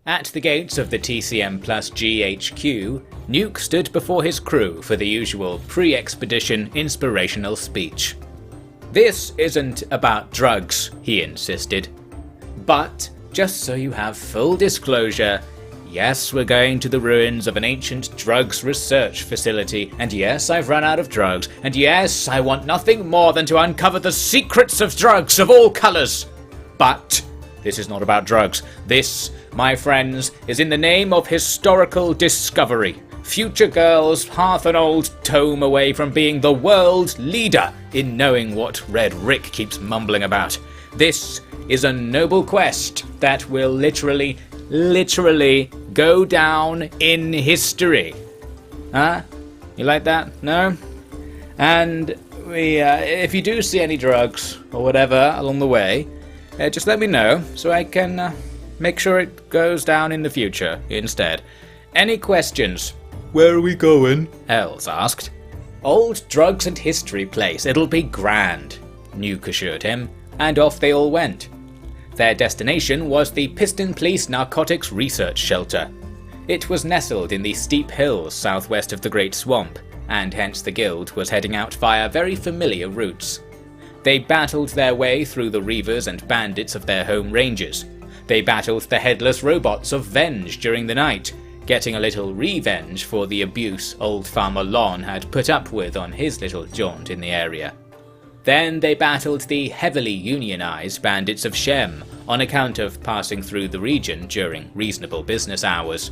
At the gates of the TCM Plus GHQ, Nuk stood before his crew for the usual pre-expedition inspirational speech. "This isn't about drugs," he insisted. "But, just so you have full disclosure, yes, we're going to the ruins of an ancient drugs research facility, and yes, I've run out of drugs, and yes, I want nothing more than to uncover the secrets of drugs of all colours. But this is not about drugs. This, my friends, is in the name of historical discovery. Future girls half an old tome away from being the world leader in knowing what Red Rick keeps mumbling about. This is a noble quest that will literally go down in history." Huh? You like that? No? And if you do see any drugs or whatever along the way, just let me know so I can make sure it goes down in the future instead. Any questions? "Where are we going?" Els asked. "Old drugs and history place, it'll be grand," Nuk assured him, and off they all went. Their destination was the Piston Police Narcotics Research Shelter. It was nestled in the steep hills southwest of the Great Swamp, and hence the guild was heading out via very familiar routes. They battled their way through the reavers and bandits of their home ranges. They battled the headless robots of Venge during the night, getting a little revenge for the abuse old Farmer Lon had put up with on his little jaunt in the area. Then they battled the heavily unionized bandits of Shem on account of passing through the region during reasonable business hours.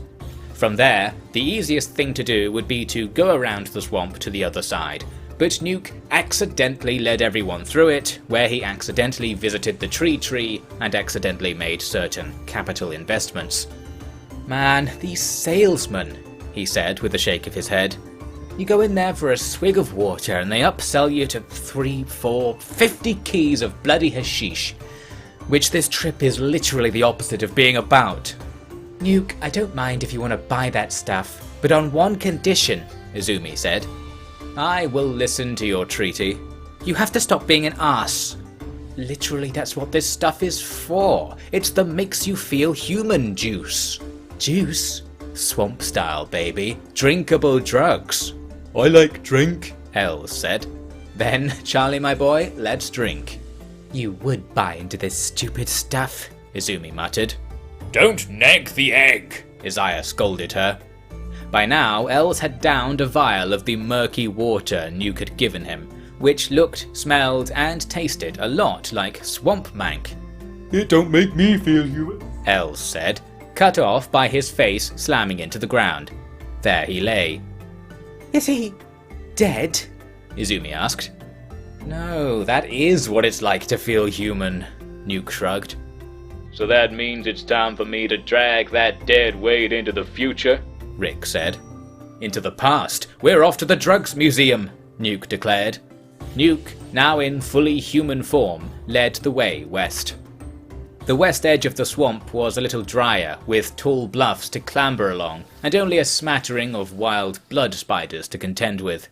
From there, the easiest thing to do would be to go around the swamp to the other side, but Nuk accidentally led everyone through it, where he accidentally visited the tree and accidentally made certain capital investments. "Man, these salesmen," he said with a shake of his head. "You go in there for a swig of water and they upsell you to 3, 4, 50 keys of bloody hashish, which this trip is literally the opposite of being about." "Nuk, I don't mind if you want to buy that stuff, but on one condition," Izumi said. "I will listen to your treaty. You have to stop being an ass. Literally, that's what this stuff is for. It's the makes you feel human juice. Juice? Swamp style, baby. Drinkable drugs." "I like drink," Els said. "Then, Charlie my boy, let's drink." "You would buy into this stupid stuff," Izumi muttered. "Don't nag the egg," Isaiah scolded her. By now, Els had downed a vial of the murky water Nuk had given him, which looked, smelled, and tasted a lot like swamp mank. "It don't make me feel human," Els said, cut off by his face slamming into the ground. There he lay. "Is he dead?" Izumi asked. "No, that is what it's like to feel human," Nuk shrugged. "So that means it's time for me to drag that dead weight into the future?" Rick said. "Into the past. We're off to the drugs museum," Nuk declared. Nuk, now in fully human form, led the way west. The west edge of the swamp was a little drier, with tall bluffs to clamber along, and only a smattering of wild blood spiders to contend with.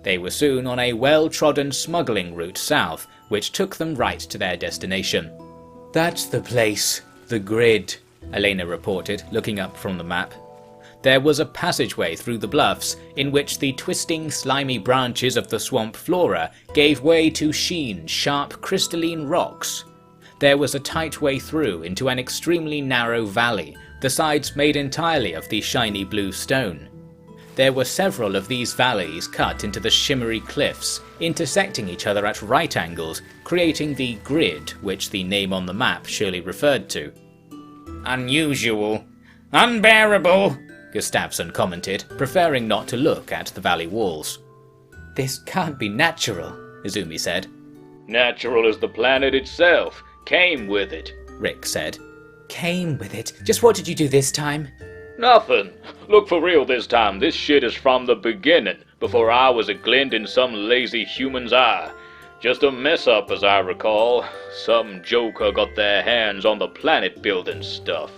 They were soon on a well-trodden smuggling route south, which took them right to their destination. "That's the place, the grid," Elena reported, looking up from the map. There was a passageway through the bluffs, in which the twisting, slimy branches of the swamp flora gave way to sheen, sharp, crystalline rocks. There was a tight way through into an extremely narrow valley, the sides made entirely of the shiny blue stone. There were several of these valleys cut into the shimmery cliffs, intersecting each other at right angles, creating the grid which the name on the map surely referred to. "Unusual. Unbearable," Gustafsson commented, preferring not to look at the valley walls. "This can't be natural," Izumi said. "Natural as the planet itself. Came with it," Rick said. "Came with it? Just what did you do this time?" "Nothing. Look, for real this time, this shit is from the beginning, before I was a glint in some lazy human's eye. Just a mess-up, as I recall. Some joker got their hands on the planet-building stuff."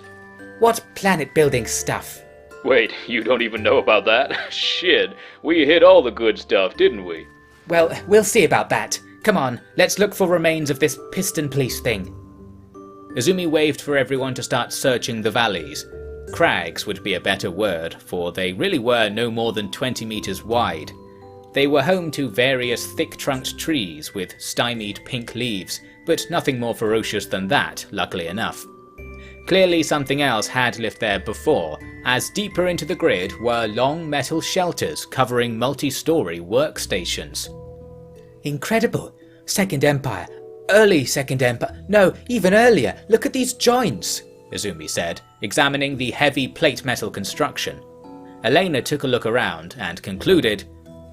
"What planet-building stuff?" "Wait, you don't even know about that? Shit, we hit all the good stuff, didn't we?" "Well, we'll see about that. Come on, let's look for remains of this piston police thing." Izumi waved for everyone to start searching the valleys. Crags would be a better word, for they really were no more than 20 meters wide. They were home to various thick-trunked trees with stymied pink leaves, but nothing more ferocious than that, luckily enough. Clearly something else had lived there before, as deeper into the grid were long metal shelters covering multi-story workstations. Incredible! Second Empire. Early Second Empire. No, even earlier. Look at these joints, Izumi said, examining the heavy plate metal construction. Elena took a look around and concluded,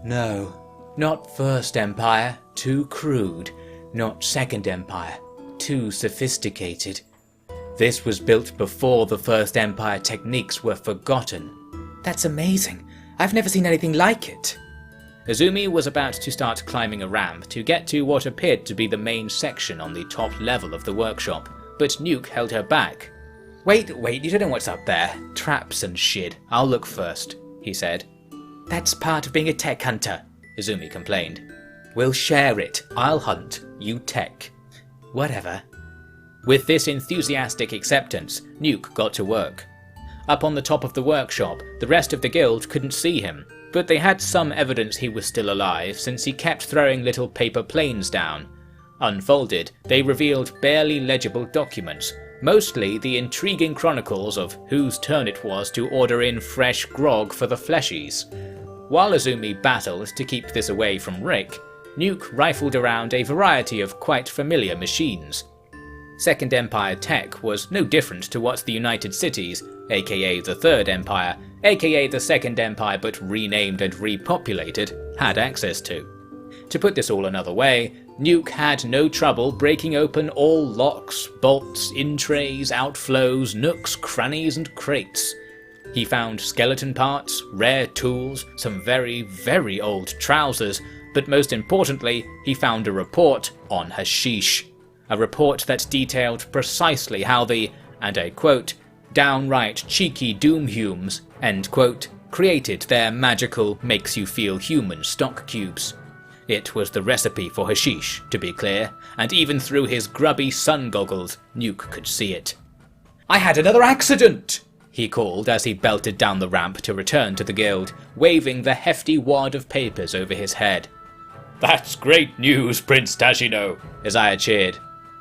No, not First Empire. Too crude. Not Second Empire. Too sophisticated. This was built before the First Empire techniques were forgotten. That's amazing. I've never seen anything like it. Izumi was about to start climbing a ramp to get to what appeared to be the main section on the top level of the workshop, but Nuk held her back. Wait, you don't know what's up there. Traps and shit. I'll look first, he said. That's part of being a tech hunter, Izumi complained. We'll share it. I'll hunt, you tech. Whatever. With this enthusiastic acceptance, Nuk got to work. Up on the top of the workshop, the rest of the guild couldn't see him, but they had some evidence he was still alive since he kept throwing little paper planes down. Unfolded, they revealed barely legible documents, mostly the intriguing chronicles of whose turn it was to order in fresh grog for the fleshies. While Izumi battled to keep this away from Rick, Nuk rifled around a variety of quite familiar machines. Second Empire tech was no different to what the United Cities, aka the Third Empire, aka the Second Empire but renamed and repopulated, had access to. To put this all another way, Nuk had no trouble breaking open all locks, bolts, in-trays, outflows, nooks, crannies and crates. He found skeleton parts, rare tools, some very, very old trousers, but most importantly, he found a report on hashish. A report that detailed precisely how the, and I quote, downright cheeky doomhumes, end quote, created their magical makes-you-feel-human stock cubes. It was the recipe for hashish, to be clear, and even through his grubby sun goggles, Nuk could see it. I had another accident, he called as he belted down the ramp to return to the guild, waving the hefty wad of papers over his head. That's great news, Prince Tashino, Isaiah cheered.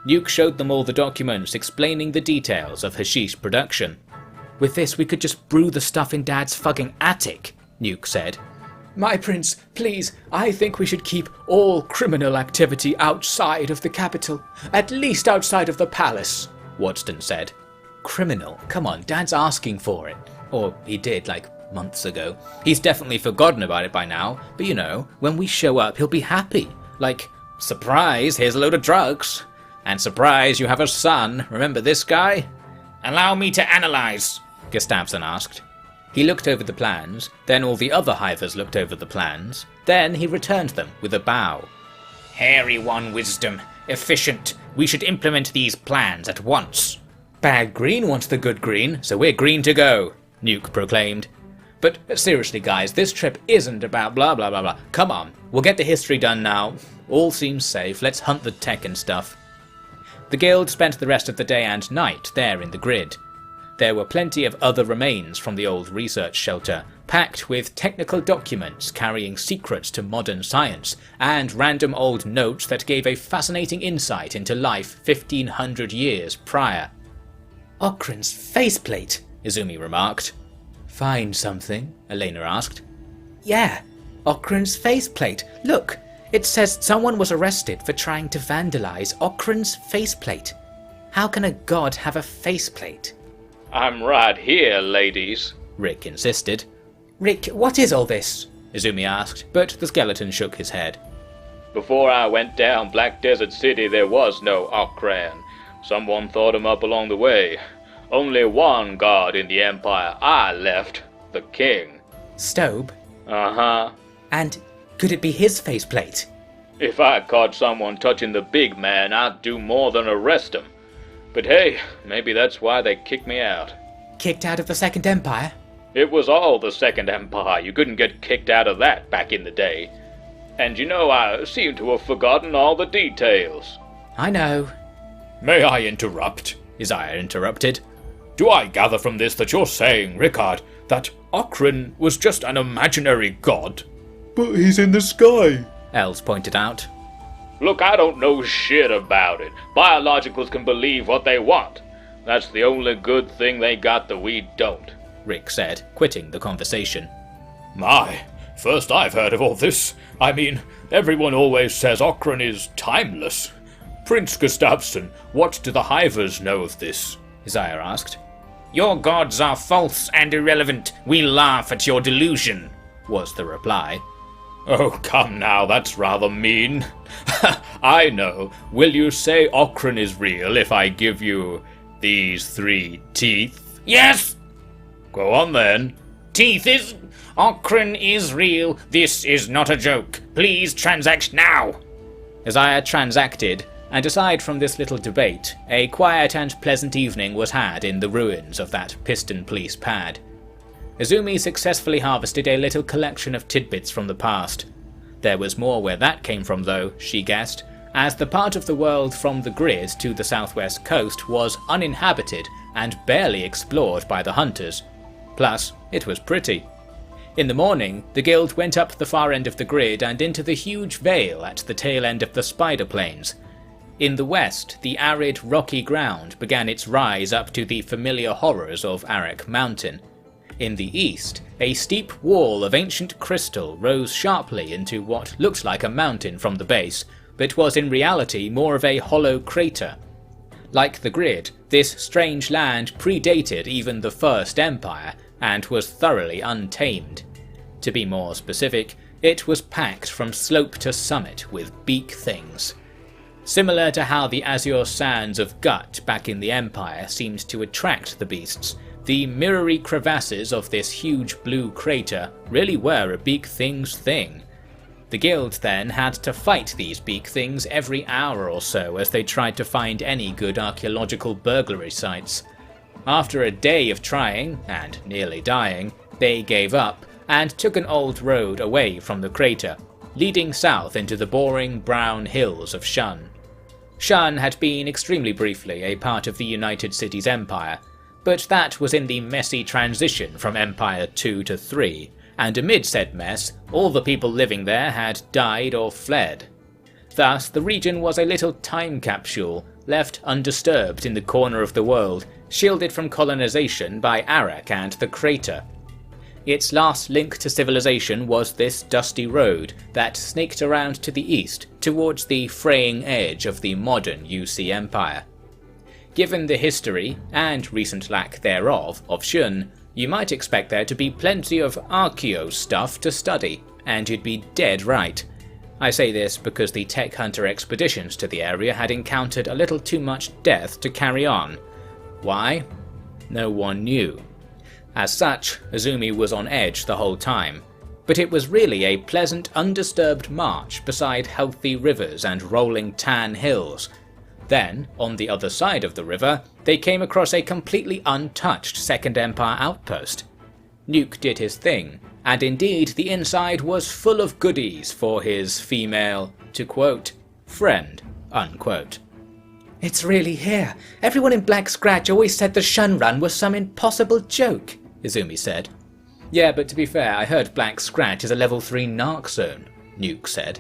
Nuk showed them all the documents explaining the details of hashish production. With this we could just brew the stuff in Dad's fucking attic, Nuk said. My prince, please, I think we should keep all criminal activity outside of the capital. At least outside of the palace, Wadston said. Criminal? Come on, Dad's asking for it. Or he did, like, months ago. He's definitely forgotten about it by now, but you know, when we show up he'll be happy. Like, surprise, here's a load of drugs. And surprise, you have a son, remember this guy? Allow me to analyze, Gustafsson asked. He looked over the plans, then all the other hivers looked over the plans, then he returned them with a bow. Hairy one, wisdom. Efficient. We should implement these plans at once. Bad Green wants the good green, so we're green to go, Nuk proclaimed. But seriously guys, this trip isn't about blah blah blah blah. Come on, we'll get the history done now. All seems safe, let's hunt the tech and stuff. The guild spent the rest of the day and night there in the grid. There were plenty of other remains from the old research shelter, packed with technical documents carrying secrets to modern science, and random old notes that gave a fascinating insight into life 1500 years prior. Okran's faceplate, Izumi remarked. Find something? Elena asked. Yeah, Okran's faceplate. Look, it says someone was arrested for trying to vandalize Okran's faceplate. How can a god have a faceplate? I'm right here, ladies, Rick insisted. Rick, what is all this? Izumi asked, but the skeleton shook his head. Before I went down Black Desert City, there was no Okran. Someone thought him up along the way. Only one god in the Empire I left, the king. Stobe? Uh-huh. And could it be his faceplate? If I caught someone touching the big man, I'd do more than arrest him. But hey, maybe that's why they kicked me out. Kicked out of the Second Empire? It was all the Second Empire. You couldn't get kicked out of that back in the day. And you know, I seem to have forgotten all the details. I know. May I interrupt? Izaya interrupted. Do I gather from this that you're saying, Rickard, that Okran was just an imaginary god? But he's in the sky. Els pointed out. Look, I don't know shit about it. Biologicals can believe what they want. That's the only good thing they got that we don't, Rick said, quitting the conversation. My, first I've heard of all this. I mean, everyone always says Okran is timeless. Prince Gustafsson, what do the Hivers know of this? Izaya asked. Your gods are false and irrelevant. We laugh at your delusion, was the reply. Oh, come now, that's rather mean. I know. Will you say Okran is real if I give you these 3 teeth? Yes! Go on then. Teeth is... Okran is real. This is not a joke. Please transact now. Izaya transacted, and aside from this little debate, a quiet and pleasant evening was had in the ruins of that Piston Police pad. Izumi successfully harvested a little collection of tidbits from the past. There was more where that came from though, she guessed, as the part of the world from the grid to the southwest coast was uninhabited and barely explored by the hunters. Plus, it was pretty. In the morning, the guild went up the far end of the grid and into the huge vale at the tail end of the Spider Plains. In the west, the arid, rocky ground began its rise up to the familiar horrors of Arak Mountain. In the east, a steep wall of ancient crystal rose sharply into what looked like a mountain from the base, but was in reality more of a hollow crater. Like the grid, this strange land predated even the First Empire, and was thoroughly untamed. To be more specific, it was packed from slope to summit with beak things. Similar to how the azure sands of Gut back in the Empire seemed to attract the beasts, the mirrory crevasses of this huge blue crater really were a beak thing's thing. The guild then had to fight these beak things every hour or so as they tried to find any good archaeological burglary sites. After a day of trying, and nearly dying, they gave up and took an old road away from the crater, leading south into the boring brown hills of Shun. Shun had been extremely briefly a part of the United Cities Empire, but that was in the messy transition from Empire 2 to 3, and amid said mess, all the people living there had died or fled. Thus, the region was a little time capsule, left undisturbed in the corner of the world, shielded from colonization by Arak and the crater. Its last link to civilization was this dusty road that snaked around to the east towards the fraying edge of the modern UC Empire. Given the history, and recent lack thereof, of Shun, you might expect there to be plenty of archaeo stuff to study, and you'd be dead right. I say this because the tech hunter expeditions to the area had encountered a little too much death to carry on. Why? No one knew. As such, Izumi was on edge the whole time, but it was really a pleasant, undisturbed march beside healthy rivers and rolling tan hills. Then, on the other side of the river, they came across a completely untouched Second Empire outpost. Nuk did his thing, and indeed the inside was full of goodies for his female, to quote, friend, unquote. It's really here. Everyone in Black Scratch always said the Shun Run was some impossible joke, Izumi said. Yeah, but to be fair, I heard Black Scratch is a level 3 narc zone, Nuk said.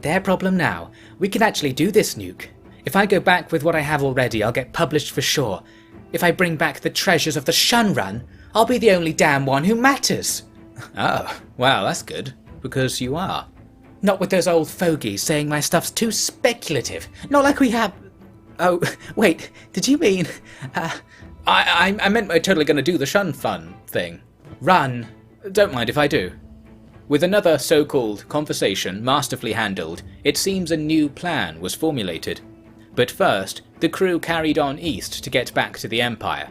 Their problem now. We can actually do this, Nuk. If I go back with what I have already, I'll get published for sure. If I bring back the treasures of the Shun Run, I'll be the only damn one who matters. Oh, well, that's good, because you are. Not with those old fogies saying my stuff's too speculative. Not like we have... Oh, wait, did you mean... I meant we're totally going to do the Shun Fun thing. Run. Don't mind if I do. With another so-called conversation masterfully handled, it seems a new plan was formulated. But first, the crew carried on east to get back to the Empire.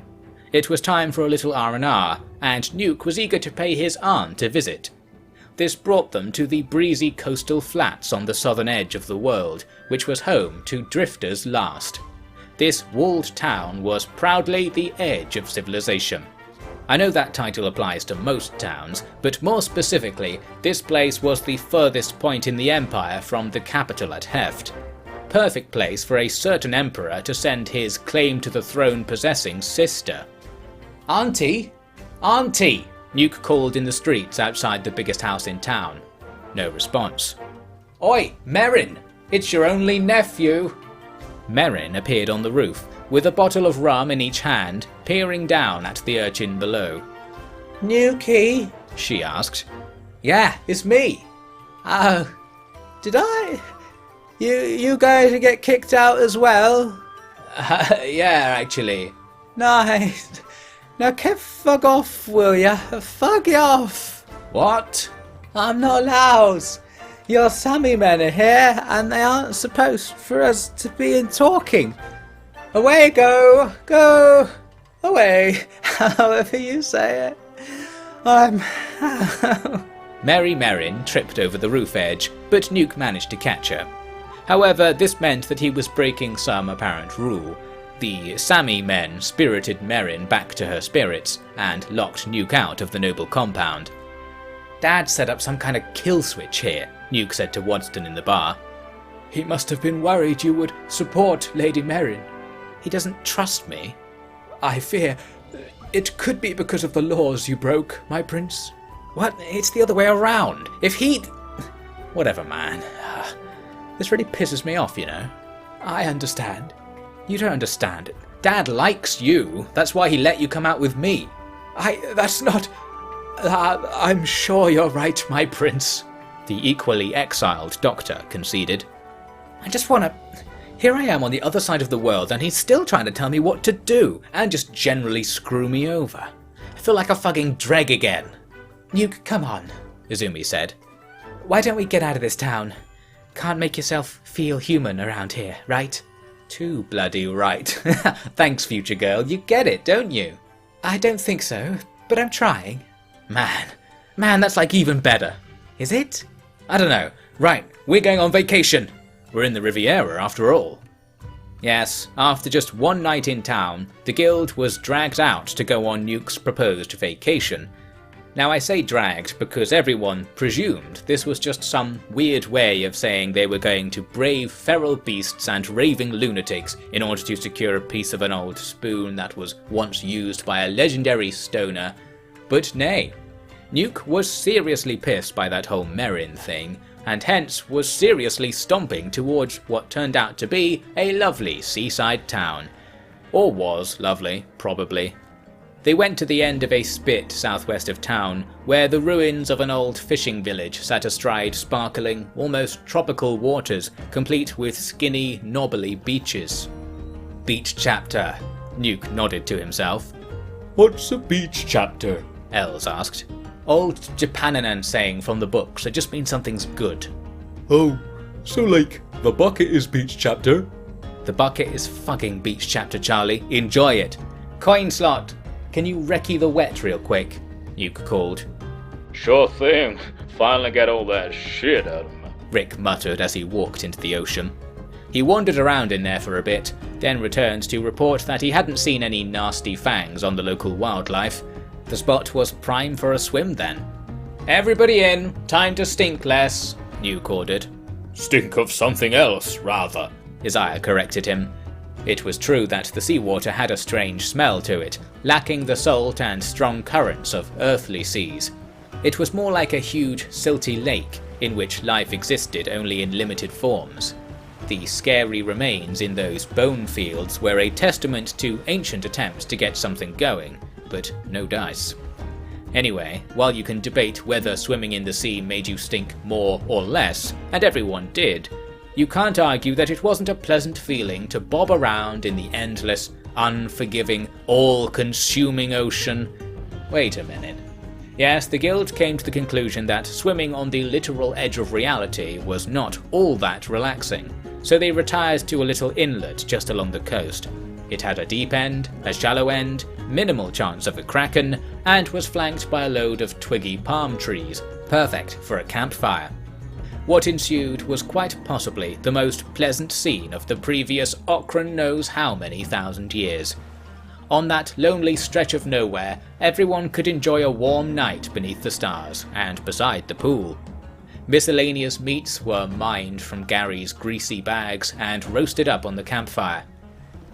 It was time for a little R&R, and Nuk was eager to pay his aunt a visit. This brought them to the breezy coastal flats on the southern edge of the world, which was home to Drifter's Last. This walled town was proudly the edge of civilization. I know that title applies to most towns, but more specifically, this place was the furthest point in the Empire from the capital at Heft. perfect place for a certain emperor to send his claim to the throne possessing sister. "Auntie! Auntie!" Nuk called in the streets outside the biggest house in town. No response. "Oi, Merrin! It's your only nephew!" Merrin appeared on the roof, with a bottle of rum in each hand, peering down at the urchin below. Nukie? She asked. "Yeah, it's me. Oh, did I? You going to get kicked out as well?" Yeah, actually. Nice. Now fuck off, will ya? Fuck you off. What? I'm not allowed. Your Sammy men are here, and they aren't supposed for us to be in talking. Away go! Go! Away! However you say it. Mary Merrin tripped over the roof edge, but Nuk managed to catch her. However, this meant that he was breaking some apparent rule. The Sami men spirited Merrin back to her spirits and locked Nuk out of the noble compound. "Dad set up some kind of kill switch here," Nuk said to Wadston in the bar. He must have been worried you would support Lady Merrin. "He doesn't trust me." I fear it could be because of the laws you broke, my prince. What? It's the other way around. If he'd... Whatever, man. This really pisses me off, you know. I understand. You don't understand. Dad likes you. That's why he let you come out with me. That's not... I'm sure you're right, my prince. The equally exiled doctor conceded. I just want to... Here I am on the other side of the world and he's still trying to tell me what to do and just generally screw me over. I feel like a fucking dreg again. Nuk, come on, Izumi said. Why don't we get out of this town? Can't make yourself feel human around here, right? Too bloody right. Thanks, future girl. You get it, don't you? I don't think so, but I'm trying. Man, that's like even better. Is it? I don't know. Right, we're going on vacation. We're in the Riviera after all. Yes, after just one night in town, the guild was dragged out to go on Nuk's proposed vacation. Now I say dragged because everyone presumed this was just some weird way of saying they were going to brave feral beasts and raving lunatics in order to secure a piece of an old spoon that was once used by a legendary stoner. But nay, Nuk was seriously pissed by that whole Merrin thing, and hence was seriously stomping towards what turned out to be a lovely seaside town. Or was lovely, probably. They went to the end of a spit southwest of town, where the ruins of an old fishing village sat astride sparkling, almost tropical waters, complete with skinny, knobbly beaches. Beach chapter, Nuk nodded to himself. What's a beach chapter? Els asked. Old Japananan saying from the books, it just means something's good. Oh, so like, the bucket is beach chapter? The bucket is fucking beach chapter, Charlie. Enjoy it. Coin slot. Can you recce the wet real quick? Nuk called. Sure thing. Finally got all that shit out of me. Rick muttered as he walked into the ocean. He wandered around in there for a bit, then returned to report that he hadn't seen any nasty fangs on the local wildlife. The spot was prime for a swim then. Everybody in, time to stink less, Nuk ordered. Stink of something else, rather, Isaiah corrected him. It was true that the seawater had a strange smell to it, lacking the salt and strong currents of earthly seas. It was more like a huge, silty lake, in which life existed only in limited forms. The scary remains in those bone fields were a testament to ancient attempts to get something going, but no dice. Anyway, while you can debate whether swimming in the sea made you stink more or less, and everyone did, you can't argue that it wasn't a pleasant feeling to bob around in the endless, unforgiving, all-consuming ocean. Wait a minute. Yes, the guild came to the conclusion that swimming on the literal edge of reality was not all that relaxing, so they retired to a little inlet just along the coast. It had a deep end, a shallow end, minimal chance of a kraken, and was flanked by a load of twiggy palm trees, perfect for a campfire. What ensued was quite possibly the most pleasant scene of the previous Okran knows how many thousand years. On that lonely stretch of nowhere, everyone could enjoy a warm night beneath the stars and beside the pool. Miscellaneous meats were mined from Gary's greasy bags and roasted up on the campfire.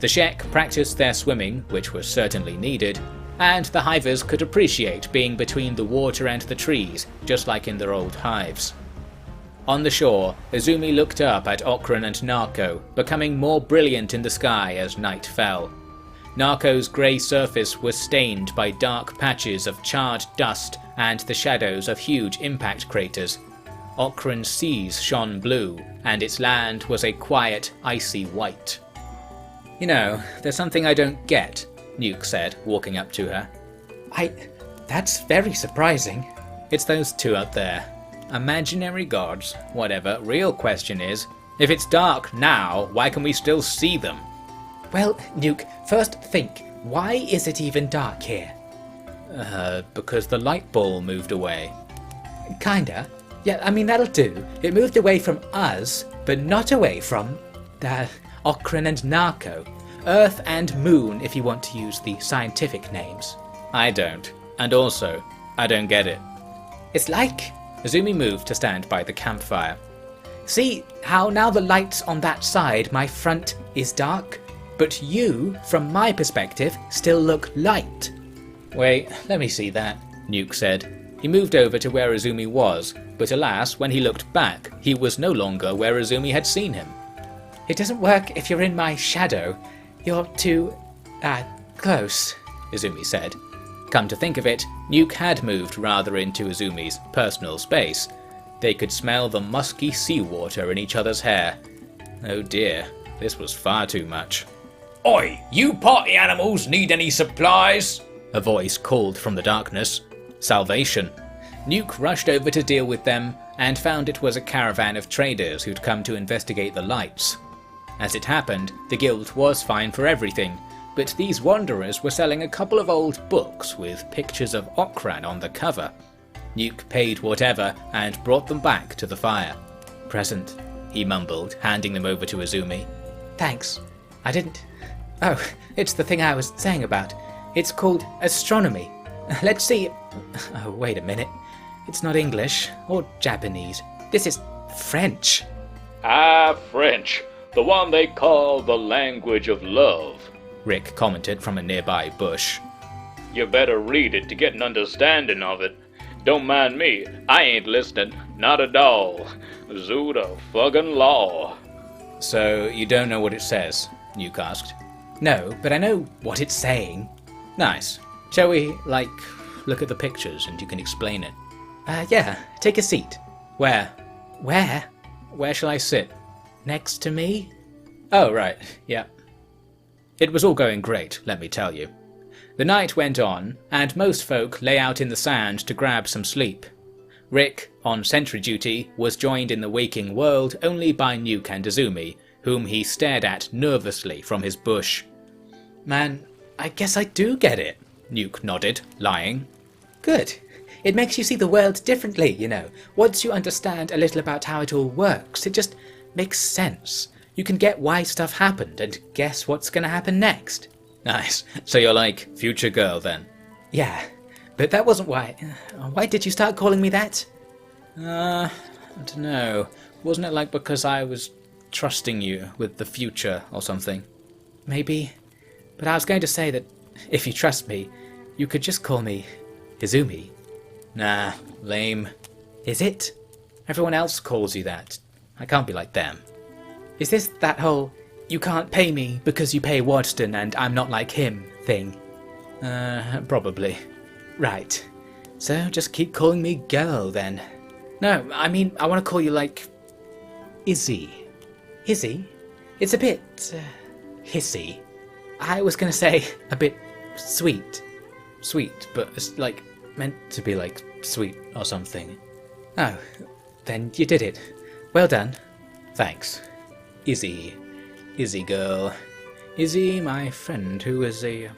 The Shek practiced their swimming, which was certainly needed, and the hivers could appreciate being between the water and the trees, just like in their old hives. On the shore, Izumi looked up at Okran and Narko, becoming more brilliant in the sky as night fell. Narko's grey surface was stained by dark patches of charred dust and the shadows of huge impact craters. Okran's seas shone blue, and its land was a quiet, icy white. "You know, there's something I don't get," Nuk said, walking up to her. That's very surprising." "It's those two up there. Imaginary gods, whatever. Real question is, if it's dark now, why can we still see them?" "Well, Nuk, first think, why is it even dark here?" Because the light ball moved away." Kinda. Yeah, I mean, that'll do. It moved away from us, but not away from Okran and Narko. Earth and Moon, if you want to use the scientific names. I don't. And also, I don't get it. It's like... Izumi moved to stand by the campfire. "See how now the lights on that side, my front, is dark? But you, from my perspective, still look light." "Wait, let me see that," Nuk said. He moved over to where Izumi was, but alas, when he looked back, he was no longer where Izumi had seen him. "It doesn't work if you're in my shadow. You're too... close," Izumi said. Come to think of it, Nuk had moved rather into Izumi's personal space. They could smell the musky seawater in each other's hair. Oh dear, this was far too much. "Oi, you party animals need any supplies?" A voice called from the darkness. Salvation. Nuk rushed over to deal with them and found it was a caravan of traders who'd come to investigate the lights. As it happened, the guild was fine for everything, but these wanderers were selling a couple of old books with pictures of Okran on the cover. Nuk paid whatever and brought them back to the fire. "Present," he mumbled, handing them over to Izumi. "Thanks. I didn't... Oh, it's the thing I was saying about. It's called astronomy. Let's see... Oh, wait a minute. It's not English or Japanese. This is French." "Ah, French. The one they call the language of love," Rick commented from a nearby bush. "You better read it to get an understanding of it. Don't mind me, I ain't listening, not at all. Zuda fucking law." "So, you don't know what it says?" Nuk asked. "No, but I know what it's saying." "Nice. Shall we, look at the pictures and you can explain it?" Yeah, take a seat." "Where?" "Where? Where shall I sit?" Next to me?" "Oh, right, yeah." It was all going great, let me tell you. The night went on, and most folk lay out in the sand to grab some sleep. Rick, on sentry duty, was joined in the waking world only by Nuk and Izumi, whom he stared at nervously from his bush. "Man, I guess I do get it." Nuk nodded, lying. "Good. It makes you see the world differently, you know. Once you understand a little about how it all works, it just makes sense. You can get why stuff happened and guess what's gonna happen next." "Nice. So you're like future girl then?" "Yeah, but that wasn't why. Why did you start calling me that?" I don't know. Wasn't it like because I was trusting you with the future or something?" "Maybe. But I was going to say that if you trust me, you could just call me Izumi." "Nah, lame." "Is it? Everyone else calls you that. I can't be like them." Is this that whole, you can't pay me because you pay Wadston and I'm not like him thing?" Probably. "Right. So just keep calling me girl then." "No, I mean, I want to call you like... Izzy." "Izzy? It's a bit... hissy. I was going to say a bit sweet." Sweet, but it's meant to be sweet or something. "Oh, then you did it. Well done." "Thanks. Izzy. Izzy girl. Izzy, my friend, who is a...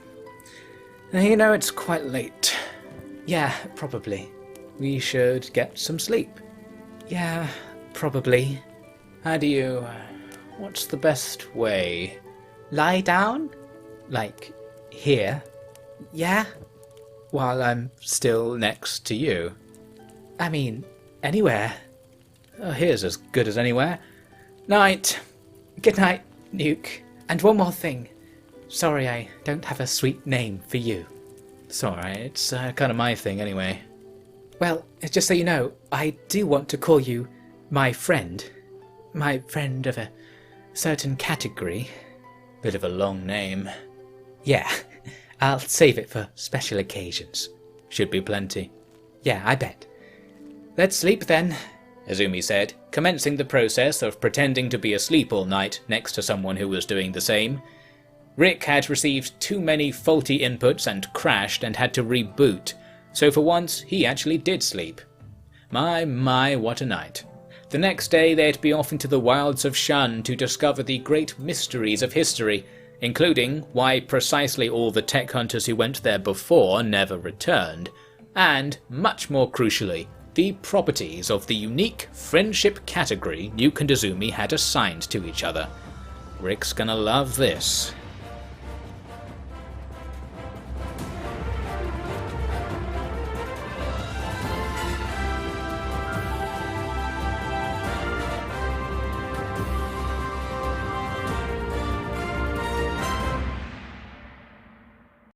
You know, it's quite late. "Yeah, probably." We should get some sleep." "Yeah, probably." "How do you... what's the best way?" "Lie down? Like, here?" "Yeah." "While I'm still next to you?" "I mean, anywhere." Here's as good as anywhere. Night. Good night, Nuke. And one more thing. Sorry I don't have a sweet name for you. It's alright, it's kind of my thing anyway. Well, just so you know, I do want to call you my friend. My friend of a certain category. Bit of a long name. Yeah, I'll save it for special occasions. Should be plenty. Yeah, I bet. Let's sleep then, Izumi said, commencing the process of pretending to be asleep all night next to someone who was doing the same. Rick had received too many faulty inputs and crashed and had to reboot, so for once he actually did sleep. My, what a night. The next day they'd be off into the wilds of Shun to discover the great mysteries of history, including why precisely all the tech hunters who went there before never returned, and, much more crucially, the properties of the unique friendship category Nuk and Izumi had assigned to each other. Rick's gonna love this.